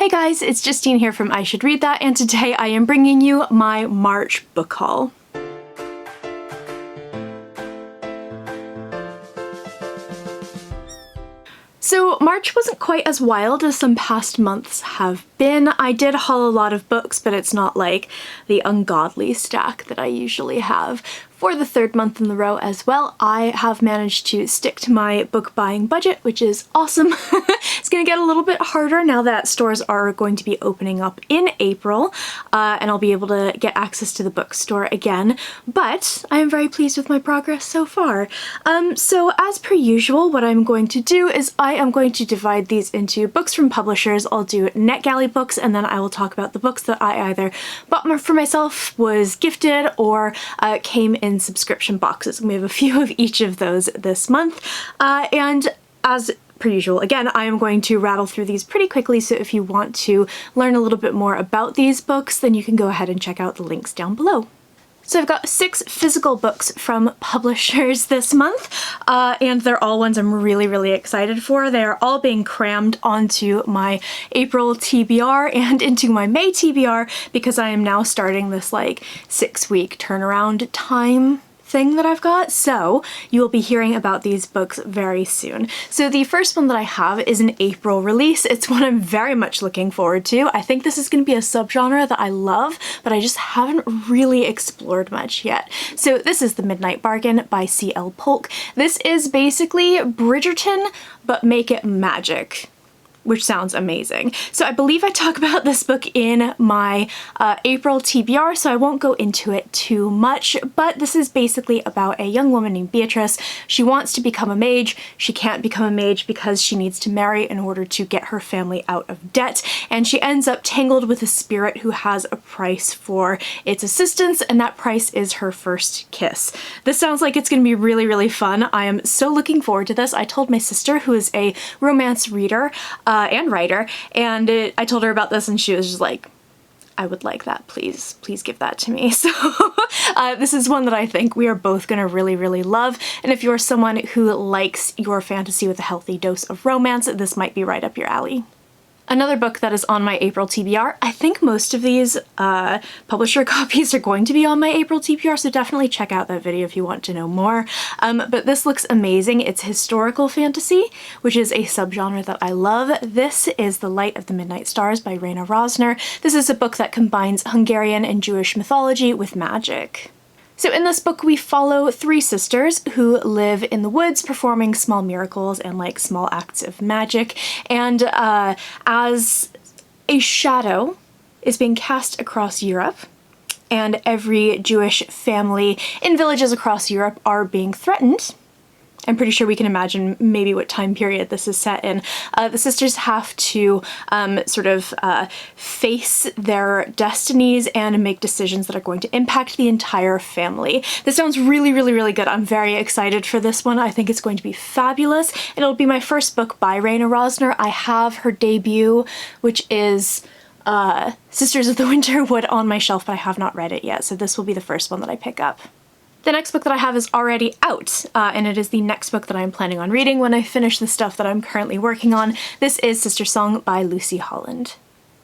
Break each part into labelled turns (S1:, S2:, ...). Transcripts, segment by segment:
S1: Hey guys, it's Justine here from I Should Read That, and today I am bringing you my March book haul. So March wasn't quite as wild as some past months have been. I did haul a lot of books, but it's not like the ungodly stack that I usually have. For the third month in a row as well, I have managed to stick to my book buying budget, which is awesome. It's gonna get a little bit harder now that stores are going to be opening up in April, and I'll be able to get access to the bookstore again, but I am very pleased with my progress so far. So as per usual, what I'm going to do is I am going to divide these into books from publishers. I'll do NetGalley books, and then I will talk about the books that I either bought for myself, was gifted, or came in subscription boxes. We have a few of each of those this month, and as per usual, again, I am going to rattle through these pretty quickly, so if you want to learn a little bit more about these books, then you can go ahead and check out the links down below. So I've got 6 physical books from publishers this month, and they're all ones I'm really excited for. They are all being crammed onto my April TBR and into my May TBR because I am now starting this like 6-week turnaround time thing that I've got, so you will be hearing about these books very soon. So the first one that I have is an April release. It's one I'm very much looking forward to. I think this is going to be a subgenre that I love, but I just haven't really explored much yet. So this is The Midnight Bargain by C.L. Polk. This is basically Bridgerton, but make it magic, which sounds amazing. So I believe I talk about this book in my April TBR, so I won't go into it too much, but this is basically about a young woman named Beatrice. She wants to become a mage. She can't become a mage because she needs to marry in order to get her family out of debt, and she ends up tangled with a spirit who has a price for its assistance, and that price is her first kiss. This sounds like it's gonna be really fun. I am so looking forward to this. I told my sister, who is a romance reader, and writer, and I told her about this and she was just like, I would like that, please give that to me. So this is one that I think we are both gonna really love, and if you're someone who likes your fantasy with a healthy dose of romance, this might be right up your alley. Another book that is on my April TBR, I think most of these publisher copies are going to be on my April TBR, so definitely check out that video if you want to know more. But this looks amazing. It's historical fantasy, which is a subgenre that I love. This is The Light of the Midnight Stars by Raina Rosner. This is a book that combines Hungarian and Jewish mythology with magic. So in this book we follow 3 sisters who live in the woods performing small miracles and like small acts of magic, and as a shadow is being cast across Europe and every Jewish family in villages across Europe are being threatened, I'm pretty sure we can imagine maybe what time period this is set in. The sisters have to face their destinies and make decisions that are going to impact the entire family. This sounds really good. I'm very excited for this one. I think it's going to be fabulous, and it'll be my first book by Raina Rosner. I have her debut, which is Sisters of the Winter Wood, on my shelf, but I have not read it yet, so this will be the first one that I pick up. The next book that I have is already out, and it is the next book that I'm planning on reading when I finish the stuff that I'm currently working on. This is Sister Song by Lucy Holland.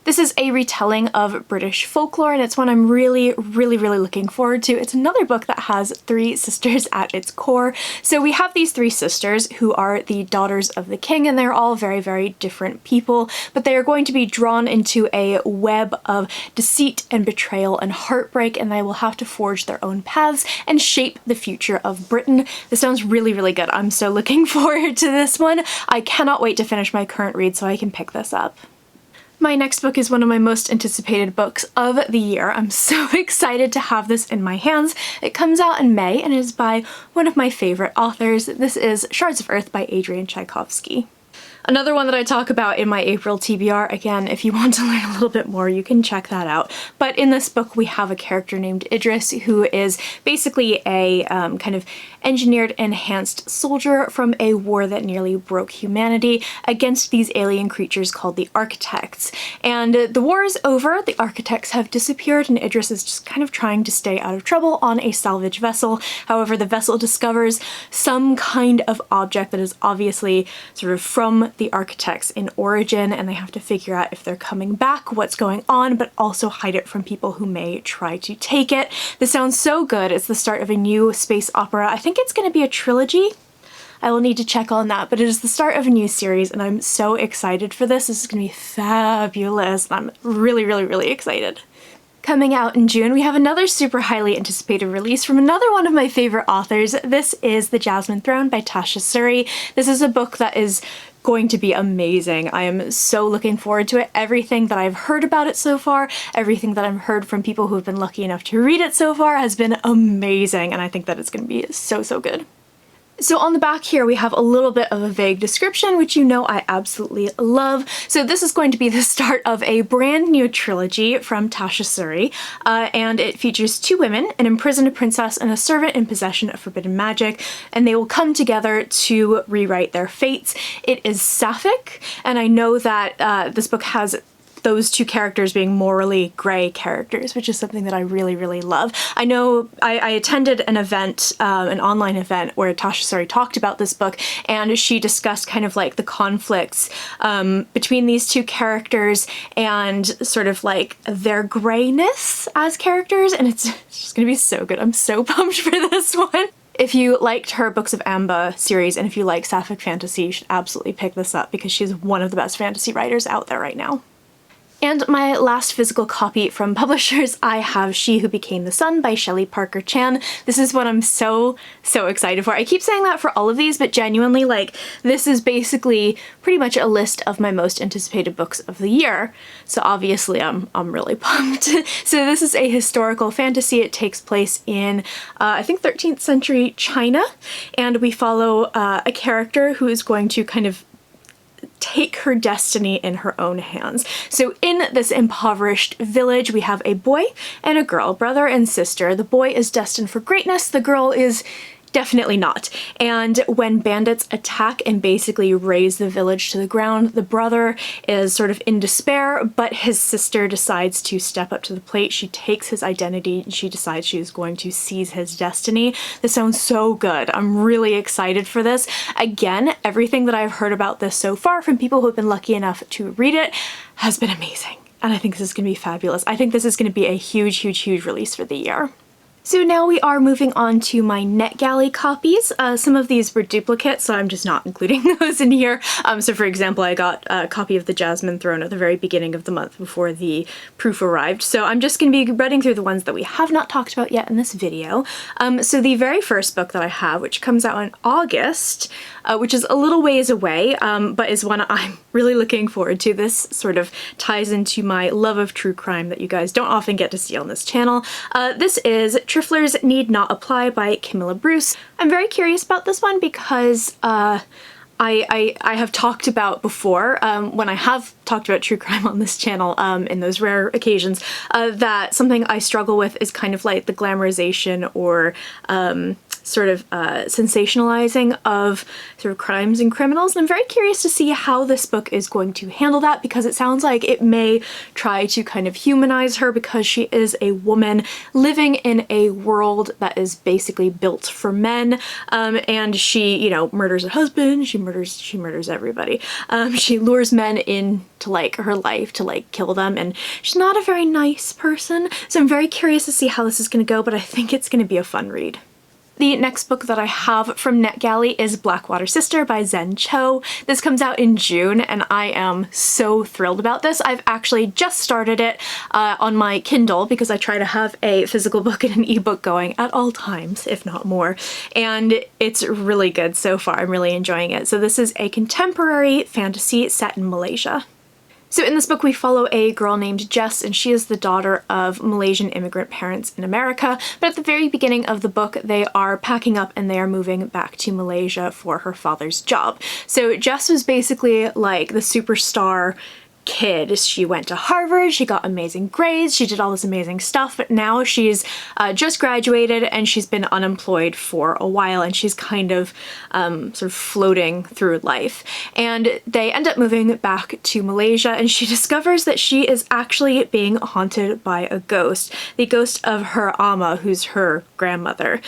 S1: This is a retelling of British folklore, and it's one I'm really looking forward to. It's another book that has 3 sisters at its core. So we have these 3 sisters who are the daughters of the king, and they're all very different people, but they are going to be drawn into a web of deceit and betrayal and heartbreak, and they will have to forge their own paths and shape the future of Britain. This sounds really good. I'm so looking forward to this one. I cannot wait to finish my current read so I can pick this up. My next book is one of my most anticipated books of the year. I'm so excited to have this in my hands. It comes out in May and is by one of my favorite authors. This is Shards of Earth by Adrian Tchaikovsky. Another one that I talk about in my April TBR, again, if you want to learn a little bit more, you can check that out. But in this book, we have a character named Idris, who is basically a kind of engineered enhanced soldier from a war that nearly broke humanity against these alien creatures called the Architects. And the war is over, the Architects have disappeared, and Idris is just kind of trying to stay out of trouble on a salvage vessel. However, the vessel discovers some kind of object that is obviously sort of from the architects in origin, and they have to figure out if they're coming back, what's going on, but also hide it from people who may try to take it. This sounds so good. It's the start of a new space opera. I think it's going to be a trilogy. I will need to check on that, but it is the start of a new series and I'm so excited for this. This is going to be fabulous. I'm really, really, really excited. Coming out in June, we have another super highly anticipated release from another one of my favorite authors. This is The Jasmine Throne by Tasha Suri. This is a book that is going to be amazing. I am so looking forward to it. Everything that I've heard about it so far, everything that I've heard from people who have been lucky enough to read it so far has been amazing, and I think that it's going to be so, so good. So on the back here we have a little bit of a vague description, which you know I absolutely love. So this is going to be the start of a brand new trilogy from Tasha Suri, and it features two women, an imprisoned princess and a servant in possession of forbidden magic, and they will come together to rewrite their fates. It is sapphic, and I know that this book has those two characters being morally gray characters, which is something that I really, really love. I know I attended an event, an online event, where Tasha Suri talked about this book, and she discussed kind of like the conflicts between these two characters and sort of like their grayness as characters, and it's just gonna be so good. I'm so pumped for this one. If you liked her Books of Amba series and if you like sapphic fantasy, you should absolutely pick this up because she's one of the best fantasy writers out there right now. And my last physical copy from publishers, I have She Who Became the Sun by Shelley Parker Chan. This is what I'm so, so excited for. I keep saying that for all of these, but genuinely, like, this is basically pretty much a list of my most anticipated books of the year. So obviously I'm really pumped. So this is a historical fantasy. It takes place in, I think 13th century China, and we follow a character who is going to kind of take her destiny in her own hands. So in this impoverished village, we have a boy and a girl, brother and sister. The boy is destined for greatness, the girl is definitely not. And when bandits attack and basically raze the village to the ground, the brother is sort of in despair, but his sister decides to step up to the plate. She takes his identity and she decides she is going to seize his destiny. This sounds so good. I'm really excited for this. Again, everything that I've heard about this so far from people who have been lucky enough to read it has been amazing. And I think this is going to be fabulous. I think this is going to be a huge, huge, huge release for the year. So now we are moving on to my NetGalley copies. Some of these were duplicates, so I'm just not including those in here. So for example, I got a copy of The Jasmine Throne at the very beginning of the month before the proof arrived. So I'm just going to be running through the ones that we have not talked about yet in this video. So the very first book that I have, which comes out in August, which is a little ways away, but is one I'm really looking forward to. This sort of ties into my love of true crime that you guys don't often get to see on this channel. This is Triflers Need Not Apply by Camilla Bruce. I'm very curious about this one because I have talked about before, when I have talked about true crime on this channel, in those rare occasions, that something I struggle with is kind of like the glamorization or sort of sensationalizing of sort of crimes and criminals. And I'm very curious to see how this book is going to handle that, because it sounds like it may try to kind of humanize her because she is a woman living in a world that is basically built for men, and she, you know, murders her husband, she murders everybody. She lures men into like her life to like kill them, and she's not a very nice person. So I'm very curious to see how this is going to go, but I think it's going to be a fun read. The next book that I have from NetGalley is Blackwater Sister by Zen Cho. This comes out in June and I am so thrilled about this. I've actually just started it on my Kindle because I try to have a physical book and an ebook going at all times, if not more, and it's really good so far. I'm really enjoying it. So this is a contemporary fantasy set in Malaysia. So in this book we follow a girl named Jess, and she is the daughter of Malaysian immigrant parents in America, but at the very beginning of the book they are packing up and they are moving back to Malaysia for her father's job. So Jess was basically like the superstar kid. She went to Harvard, she got amazing grades, she did all this amazing stuff, but now she's just graduated and she's been unemployed for a while, and she's kind of sort of floating through life. And they end up moving back to Malaysia, and she discovers that she is actually being haunted by a ghost, the ghost of her ama, who's her grandmother.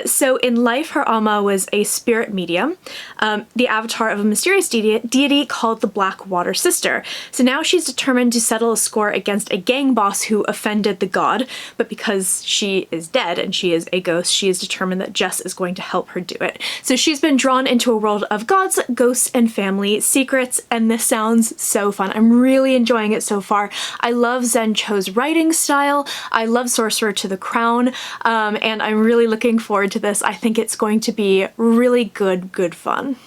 S1: So in life, her ama was a spirit medium, the avatar of a mysterious deity called the Black Water Sister. So now she's determined to settle a score against a gang boss who offended the god, but because she is dead and she is a ghost, she is determined that Jess is going to help her do it. So she's been drawn into a world of gods, ghosts, and family secrets, and this sounds so fun. I'm really enjoying it so far. I love Zen Cho's writing style, I love Sorcerer to the Crown, and I'm really looking forward to this. I think it's going to be really good fun.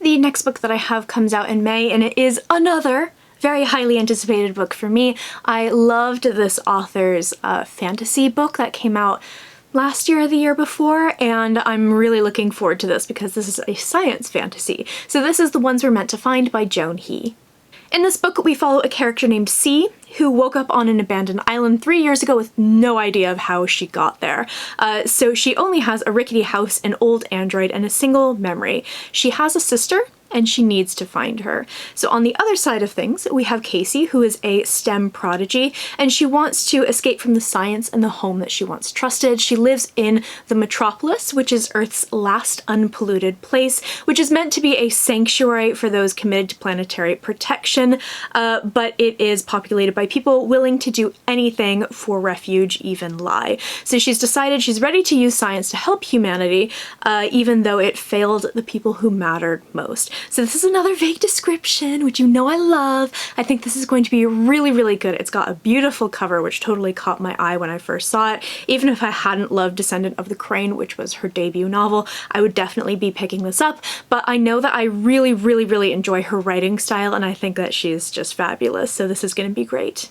S1: The next book that I have comes out in May, and it is another very highly anticipated book for me. I loved this author's fantasy book that came out last year or the year before, and I'm really looking forward to this because this is a science fantasy. So this is The Ones We're Meant to Find by Joan He. In this book, we follow a character named C, who woke up on an abandoned island 3 years ago with no idea of how she got there. So she only has a rickety house, an old android, and a single memory. She has a sister, and she needs to find her. So on the other side of things, we have Casey, who is a STEM prodigy, and she wants to escape from the science and the home that she once trusted. She lives in the Metropolis, which is Earth's last unpolluted place, which is meant to be a sanctuary for those committed to planetary protection, but it is populated by people willing to do anything for refuge, even lie. So she's decided she's ready to use science to help humanity, even though it failed the people who mattered most. So this is another vague description, which you know I love. I think this is going to be really good. It's got a beautiful cover, which totally caught my eye when I first saw it. Even if I hadn't loved Descendant of the Crane, which was her debut novel, I would definitely be picking this up. But I know that I really enjoy her writing style, and I think that she's just fabulous. So this is going to be great.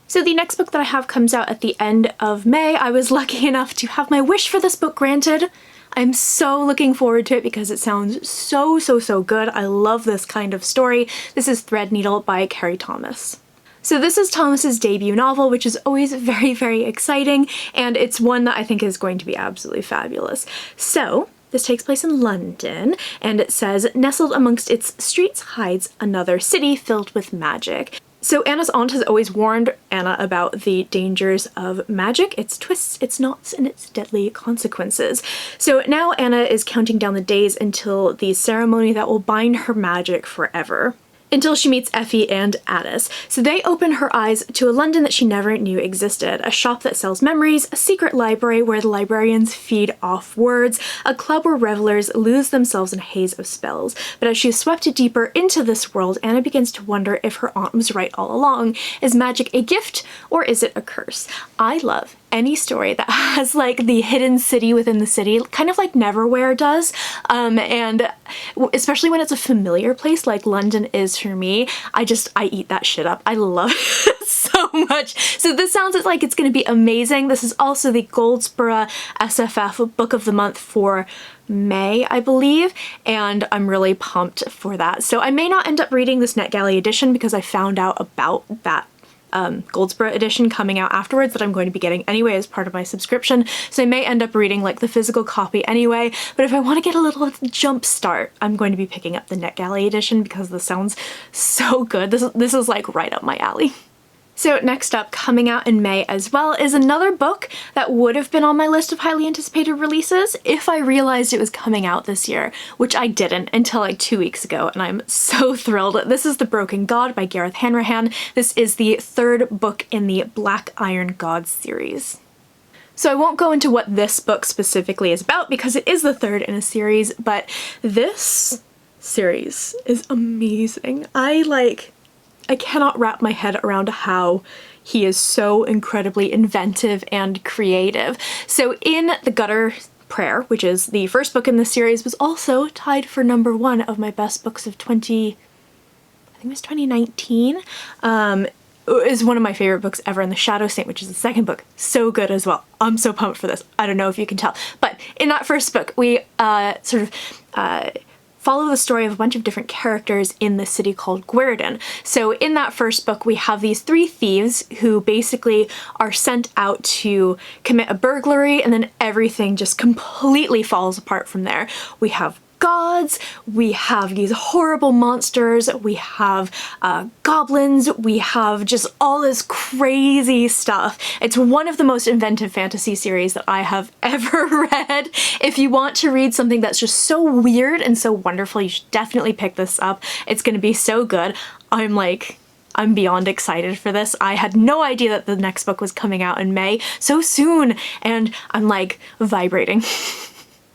S1: So the next book that I have comes out at the end of May. I was lucky enough to have my wish for this book granted. I'm so looking forward to it because it sounds so good. I love this kind of story. This is Threadneedle by Carrie Thomas. So this is Thomas's debut novel, which is always very exciting, and it's one that I think is going to be absolutely fabulous. So this takes place in London, and it says, nestled amongst its streets hides another city filled with magic. So Anna's aunt has always warned Anna about the dangers of magic, its twists, its knots, and its deadly consequences. So now Anna is counting down the days until the ceremony that will bind her magic forever, until she meets Effie and Addis. So they open her eyes to a London that she never knew existed, a shop that sells memories, a secret library where the librarians feed off words, a club where revelers lose themselves in a haze of spells. But as she is swept deeper into this world, Anna begins to wonder if her aunt was right all along. Is magic a gift or is it a curse? I love any story that has like the hidden city within the city, kind of like Neverwhere does, and especially when it's a familiar place like London is for me, I eat that shit up. I love it so much. So this sounds like it's going to be amazing. This is also the Goldsboro SFF Book of the Month for May, I believe, and I'm really pumped for that. So I may not end up reading this NetGalley edition because I found out about that Goldsboro edition coming out afterwards that I'm going to be getting anyway as part of my subscription, so I may end up reading like the physical copy anyway, but if I want to get a little jump start, I'm going to be picking up the NetGalley edition because this sounds so good. This is like right up my alley. So next up, coming out in May as well, is another book that would have been on my list of highly anticipated releases if I realized it was coming out this year, which I didn't until like 2 weeks ago, and I'm so thrilled. This is The Broken God by Gareth Hanrahan. This is the third book in the Black Iron Gods series. So I won't go into what this book specifically is about because it is the third in a series, but this series is amazing. I cannot wrap my head around how he is so incredibly inventive and creative. So in The Gutter Prayer, which is the first book in the series, was also tied for #1 of my best books of 2019. Is one of my favorite books ever, and The Shadow Saint, which is the second book, so good as well. I'm so pumped for this. I don't know if you can tell, but in that first book, we follow the story of a bunch of different characters in the city called Guerdon. So in that first book, we have these three thieves who basically are sent out to commit a burglary, and then everything just completely falls apart from there. We have gods, we have these horrible monsters, we have goblins, we have just all this crazy stuff. It's one of the most inventive fantasy series that I have ever read. If you want to read something that's just so weird and so wonderful, you should definitely pick this up. It's gonna be so good. I'm beyond excited for this. I had no idea that the next book was coming out in May so soon, and I'm like vibrating.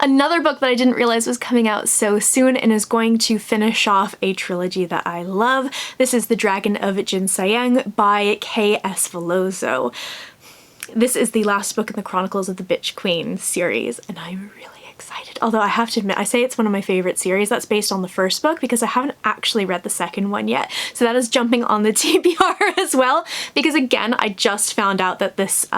S1: Another book that I didn't realize was coming out so soon and is going to finish off a trilogy that I love. This is The Dragon of Jinsayang by K.S. Veloso. This is the last book in the Chronicles of the Bitch Queen series, and I'm really excited. Although I have to admit, I say it's one of my favorite series. That's based on the first book because I haven't actually read the second one yet. So that is jumping on the TBR as well, because again, I just found out that this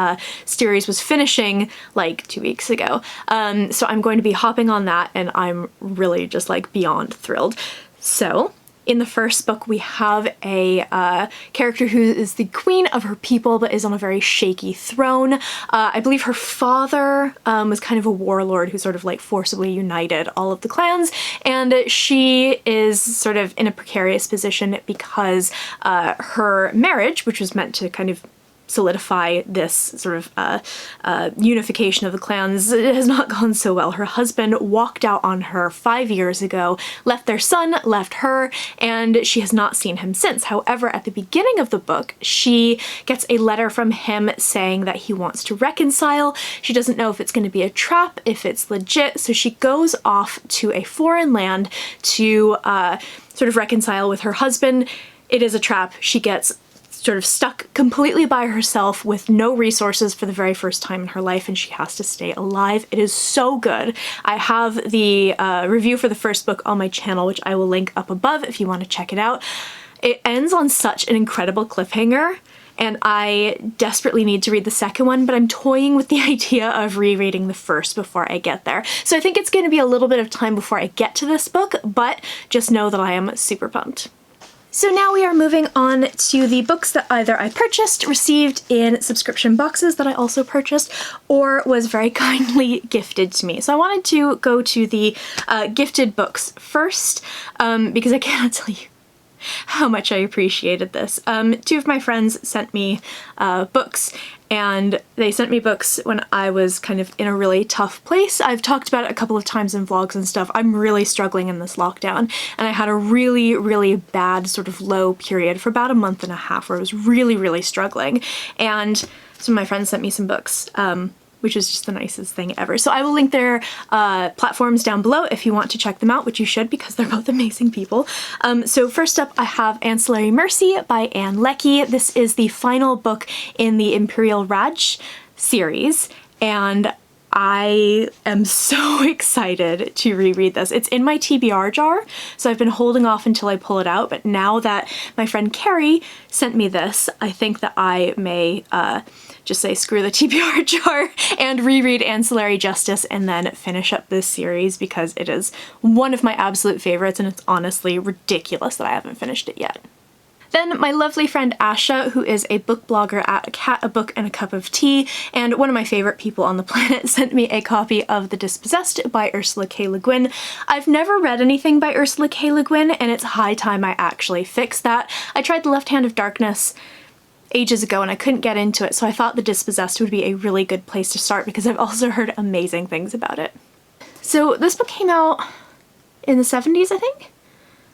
S1: series was finishing like 2 weeks ago. So I'm going to be hopping on that, and I'm really just like beyond thrilled. So in the first book, we have a character who is the queen of her people but is on a very shaky throne. I believe her father was kind of a warlord who sort of like forcibly united all of the clans, and she is sort of in a precarious position because her marriage, which was meant to kind of solidify this sort of unification of the clans, it has not gone so well. Her husband walked out on her 5 years ago, left their son, left her, and she has not seen him since. However, at the beginning of the book, she gets a letter from him saying that he wants to reconcile. She doesn't know if it's going to be a trap, if it's legit, so she goes off to a foreign land to sort of reconcile with her husband. It is a trap. She gets sort of stuck completely by herself with no resources for the very first time in her life, and she has to stay alive. It is so good. I have the review for the first book on my channel, which I will link up above if you want to check it out. It ends on such an incredible cliffhanger, and I desperately need to read the second one, but I'm toying with the idea of rereading the first before I get there. So I think it's going to be a little bit of time before I get to this book, but just know that I am super pumped. So now we are moving on to the books that either I purchased, received in subscription boxes that I also purchased, or was very kindly gifted to me. So I wanted to go to the gifted books first, because I cannot tell you how much I appreciated this. Two of my friends sent me books, and they sent me books when I was kind of in a really tough place. I've talked about it a couple of times in vlogs and stuff. I'm really struggling in this lockdown, and I had a really, really bad sort of low period for about a month and a half where I was really, really struggling. And some of my friends sent me some books, which is just the nicest thing ever. So I will link their platforms down below if you want to check them out, which you should because they're both amazing people. So first up, I have Ancillary Mercy by Ann Leckie. This is the final book in the Imperial Raj series, and I am so excited to reread this. It's in my TBR jar, so I've been holding off until I pull it out, but now that my friend Carrie sent me this, I think that I may just say screw the TBR jar and reread Ancillary Justice and then finish up this series because it is one of my absolute favorites, and it's honestly ridiculous that I haven't finished it yet. Then my lovely friend Asha, who is a book blogger at A Cat, a Book, and a Cup of Tea, and one of my favorite people on the planet, sent me a copy of The Dispossessed by Ursula K. Le Guin. I've never read anything by Ursula K. Le Guin, and it's high time I actually fix that. I tried The Left Hand of Darkness ages ago and I couldn't get into it, so I thought The Dispossessed would be a really good place to start because I've also heard amazing things about it. So this book came out in the 70s, I think?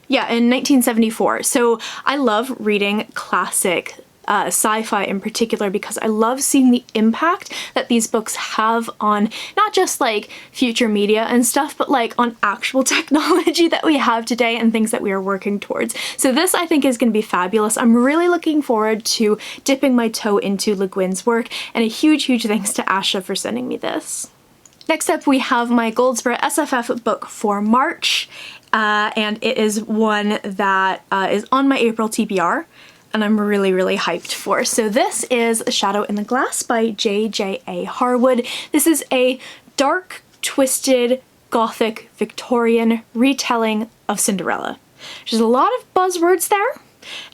S1: Yeah, in 1974. So I love reading classic sci-fi in particular because I love seeing the impact that these books have on not just like future media and stuff, but like on actual technology that we have today and things that we are working towards. So this I think is going to be fabulous. I'm really looking forward to dipping my toe into Le Guin's work, and a huge, huge thanks to Asha for sending me this. Next up we have my Goldsboro SFF book for March, and it is one that is on my April TBR, and I'm really, really hyped for. So this is A Shadow in the Glass by J.J.A. Harwood. This is a dark, twisted gothic Victorian retelling of Cinderella. There's a lot of buzzwords there,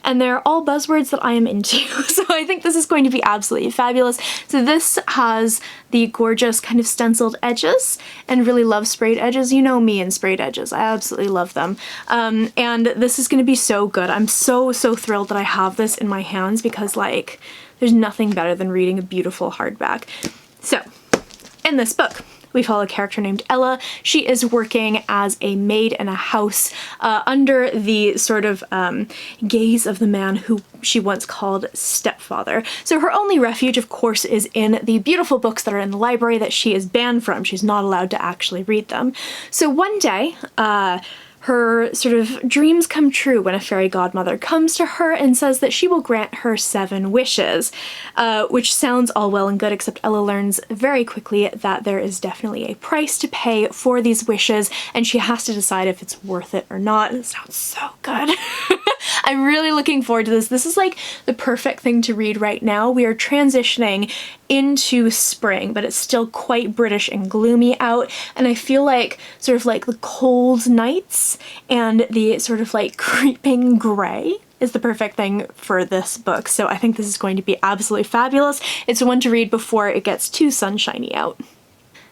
S1: and they're all buzzwords that I am into, so I think this is going to be absolutely fabulous. So this has the gorgeous kind of stenciled edges, and really love sprayed edges. You know me and sprayed edges. I absolutely love them. And this is going to be so good. I'm so thrilled that I have this in my hands, because like there's nothing better than reading a beautiful hardback. So in this book, we follow a character named Ella. She is working as a maid in a house under the sort of gaze of the man who she once called stepfather. So her only refuge, of course, is in the beautiful books that are in the library that she is banned from. She's not allowed to actually read them. So one day, her sort of dreams come true when a fairy godmother comes to her and says that she will grant her 7 wishes, which sounds all well and good, except Ella learns very quickly that there is definitely a price to pay for these wishes, and she has to decide if it's worth it or not. It sounds so good. I'm really looking forward to this. This is like the perfect thing to read right now. We are transitioning into spring, but it's still quite British and gloomy out, and I feel like sort of like the cold nights and the sort of like creeping gray is the perfect thing for this book. So I think this is going to be absolutely fabulous. It's one to read before it gets too sunshiny out.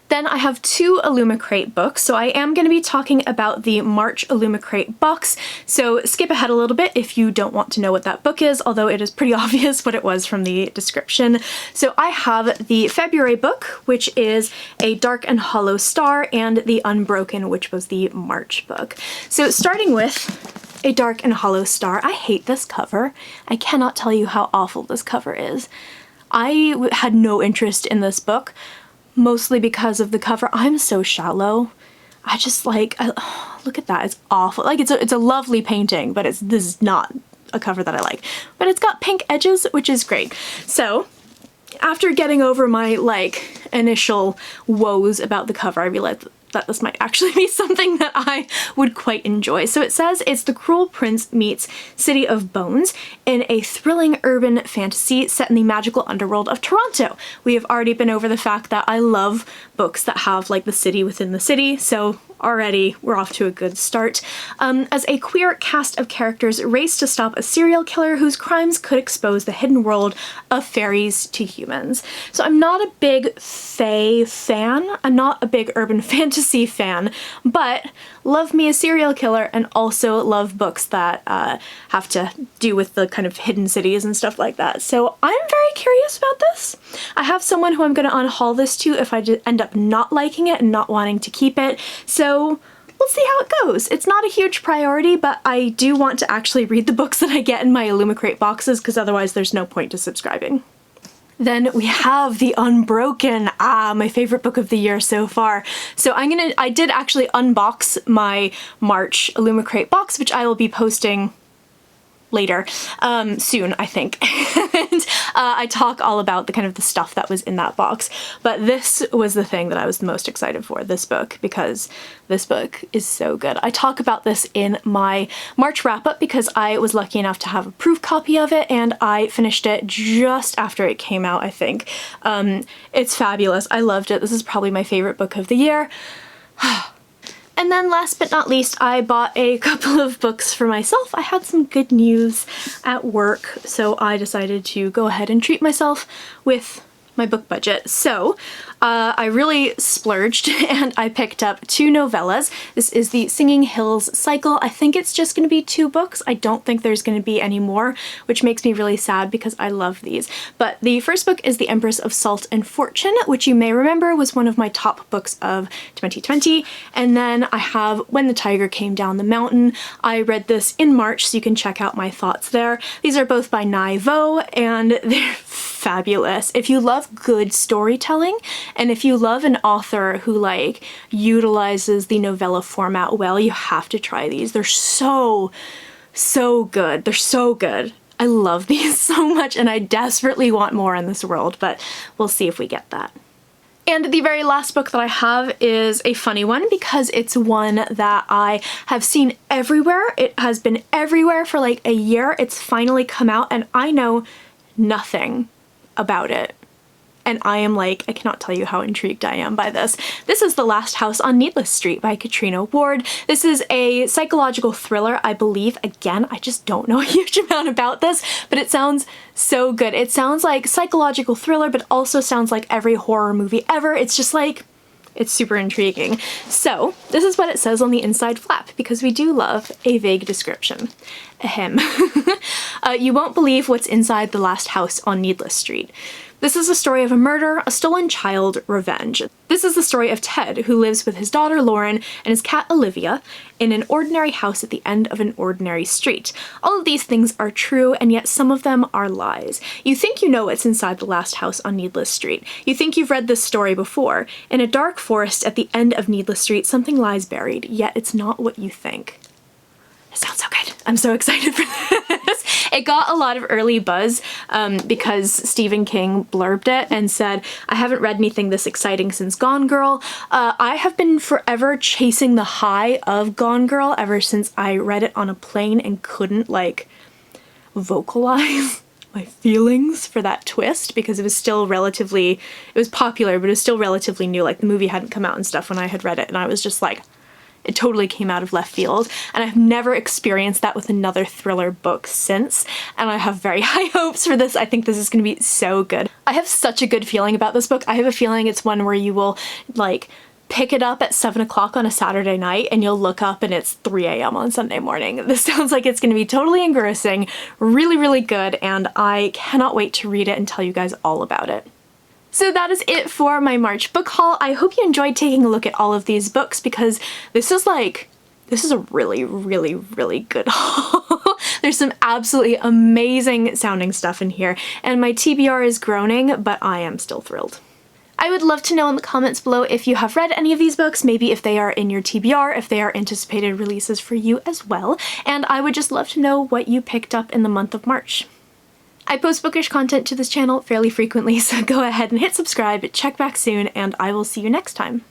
S1: Then I have 2 Illumicrate books, so I am going to be talking about the March Illumicrate box, so skip ahead a little bit if you don't want to know what that book is, although it is pretty obvious what it was from the description. So I have the February book, which is A Dark and Hollow Star, and the Unbroken, which was the March book. So starting with A Dark and Hollow Star, I hate this cover. I cannot tell you how awful this cover is. I had no interest in this book, mostly because of the cover. I'm so shallow. I just like, look at that, it's awful. Like it's a lovely painting, but this is not a cover that I like. But it's got pink edges, which is great. So after getting over my like initial woes about the cover, I realized that this might actually be something that I would quite enjoy. So it says it's The Cruel Prince meets City of Bones in a thrilling urban fantasy set in the magical underworld of Toronto. We have already been over the fact that I love books that have like the city within the city, so already we're off to a good start. As a queer cast of characters race to stop a serial killer whose crimes could expose the hidden world of fairies to humans. So I'm not a big fae fan, I'm not a big urban fantasy fan, but love me a serial killer and also love books that have to do with the kind of hidden cities and stuff like that. So I'm very curious about this. I have someone who I'm going to unhaul this to if I end up not liking it and not wanting to keep it. So we'll see how it goes. It's not a huge priority, but I do want to actually read the books that I get in my Illumicrate boxes, because otherwise there's no point to subscribing. Then we have The Unbroken, my favorite book of the year so far. So I did actually unbox my March Illumicrate box, which I will be posting later, soon, I think. And I talk all about the kind of the stuff that was in that box. But this was the thing that I was the most excited for, this book, because this book is so good. I talk about this in my March wrap-up because I was lucky enough to have a proof copy of it, and I finished it just after it came out, I think. It's fabulous. I loved it. This is probably my favorite book of the year. And then last but not least, I bought a couple of books for myself. I had some good news at work, so I decided to go ahead and treat myself with my book budget. So I really splurged and I picked up 2 novellas. This is the Singing Hills cycle. I think it's just going to be 2 books. I don't think there's going to be any more, which makes me really sad because I love these. But the first book is The Empress of Salt and Fortune, which you may remember was one of my top books of 2020. And then I have When the Tiger Came Down the Mountain. I read this in March, so you can check out my thoughts there. These are both by Nai Vo, and they're fabulous. If you love good storytelling, and if you love an author who like utilizes the novella format well, you have to try these. They're so good. They're so good. I love these so much, and I desperately want more in this world, but we'll see if we get that. And the very last book that I have is a funny one because it's one that I have seen everywhere. It has been everywhere for like a year. It's finally come out and I know nothing about it. and I am like, I cannot tell you how intrigued I am by this. This is The Last House on Needless Street by Katrina Ward. This is a psychological thriller, I believe. Again, I just don't know a huge amount about this, but it sounds so good. It sounds like psychological thriller, but also sounds like every horror movie ever. It's just like, it's super intriguing. So this is what it says on the inside flap, because we do love a vague description. Ahem. You won't believe what's inside the last house on Needless Street. This is a story of a murder, a stolen child, revenge. This is the story of Ted, who lives with his daughter Lauren and his cat Olivia in an ordinary house at the end of an ordinary street. All of these things are true, and yet some of them are lies. You think you know what's inside the last house on Needless Street. You think you've read this story before. In a dark forest at the end of Needless Street, something lies buried, yet it's not what you think. It sounds so good. I'm so excited for this. It got a lot of early buzz because Stephen King blurbed it and said, I haven't read anything this exciting since Gone Girl. I have been forever chasing the high of Gone Girl ever since I read it on a plane and couldn't like vocalize my feelings for that twist, because it was still relatively, it was popular, but it was still relatively new. Like the movie hadn't come out and stuff when I had read it, and I was just like, it totally came out of left field, and I've never experienced that with another thriller book since, and I have very high hopes for this. I think this is going to be so good. I have such a good feeling about this book. I have a feeling it's one where you will like pick it up at 7 o'clock on a Saturday night and you'll look up and it's 3 a.m. on Sunday morning. This sounds like it's going to be totally engrossing, really, really good, and I cannot wait to read it and tell you guys all about it. So that is it for my March book haul. I hope you enjoyed taking a look at all of these books, because this is a really, really, really good haul. There's some absolutely amazing sounding stuff in here, and my TBR is groaning, but I am still thrilled. I would love to know in the comments below if you have read any of these books, maybe if they are in your TBR, if they are anticipated releases for you as well, and I would just love to know what you picked up in the month of March. I post bookish content to this channel fairly frequently, so go ahead and hit subscribe, check back soon, and I will see you next time.